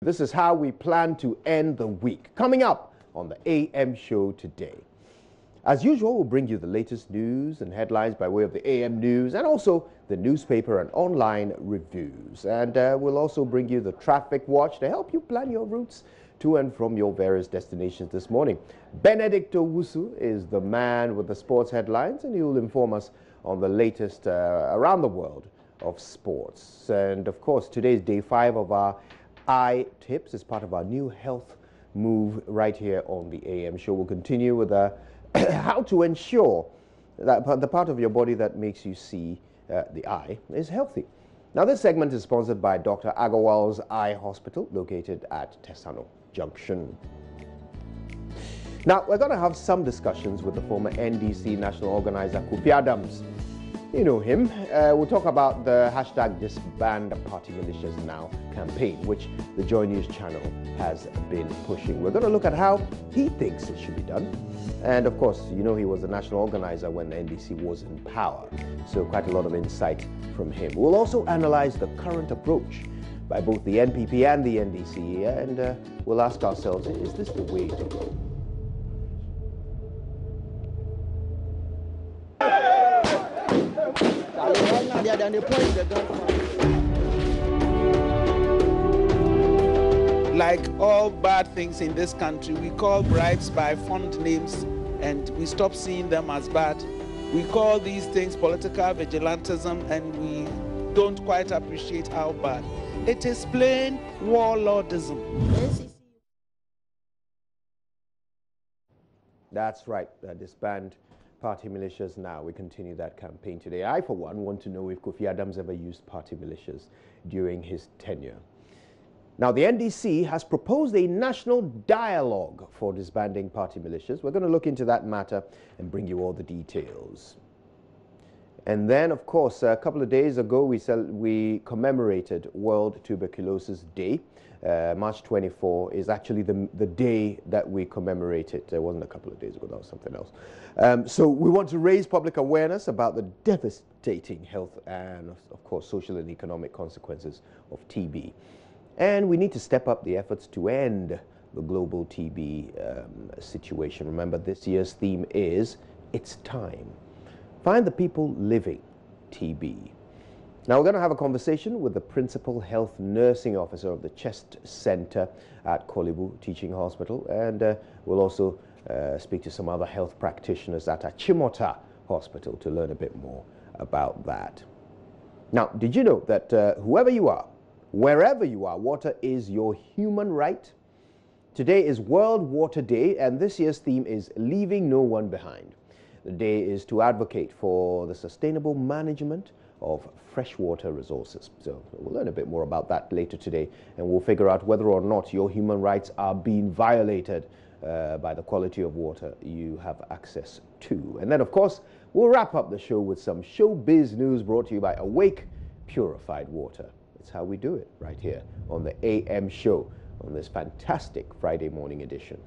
This is how we plan to end the week. Coming up on the AM show today. As usual, we'll bring you the latest news and headlines by way of the AM news and also the newspaper and online reviews. And we'll also bring you the traffic watch to help you plan your routes to and from your various destinations this morning. Benedicto Wusu is the man with the sports headlines, and he will inform us on the latest around the world of sports. And of course, today's day 5 of our eye tips is part of our new health move right here on the AM show. We'll continue with how to ensure that the part of your body that makes you see the eye is healthy. Now, this segment is sponsored by Dr. Agarwal's Eye Hospital, located at Tesano Junction. Now, we're going to have some discussions with the former NDC national organizer, Kofi Adams. You know him. We'll talk about the hashtag Disband Party Militias Now campaign, which the JoyNews channel has been pushing. We're going to look at how he thinks it should be done. And of course, you know, he was the national organizer when the NDC was in power. So quite a lot of insight from him. We'll also analyze the current approach by both the NPP and the NDC. And we'll ask ourselves, is this the way to go? Like all bad things in this country, we call bribes by fond names and we stop seeing them as bad. We call these things political vigilantism and we don't quite appreciate how bad. It is plain warlordism. That's right, disband party militias now. We continue that campaign today. I, for one, want to know if Kofi Adams ever used party militias during his tenure. Now, the NDC has proposed a national dialogue for disbanding party militias. We're going to look into that matter and bring you all the details. And then, of course, a couple of days ago, we commemorated World Tuberculosis Day. March 24 is actually the day that we commemorate it. It wasn't a couple of days ago, that was something else. So we want to raise public awareness about the devastating health and, of course, social and economic consequences of TB. And we need to step up the efforts to end the global TB situation. Remember, this year's theme is It's Time. Find the people living TB. Now, we're going to have a conversation with the Principal Health Nursing Officer of the Chest Center at Kolibu Teaching Hospital, and we'll also speak to some other health practitioners at Achimota Hospital to learn a bit more about that. Now, did you know that whoever you are, wherever you are, water is your human right? Today is World Water Day, and this year's theme is Leaving No One Behind. The day is to advocate for the sustainable management of freshwater resources. So we'll learn a bit more about that later today, and we'll figure out whether or not your human rights are being violated by the quality of water you have access to. And then, of course, we'll wrap up the show with some showbiz news brought to you by Awake Purified Water. It's how we do it right here on the AM show on this fantastic Friday morning edition.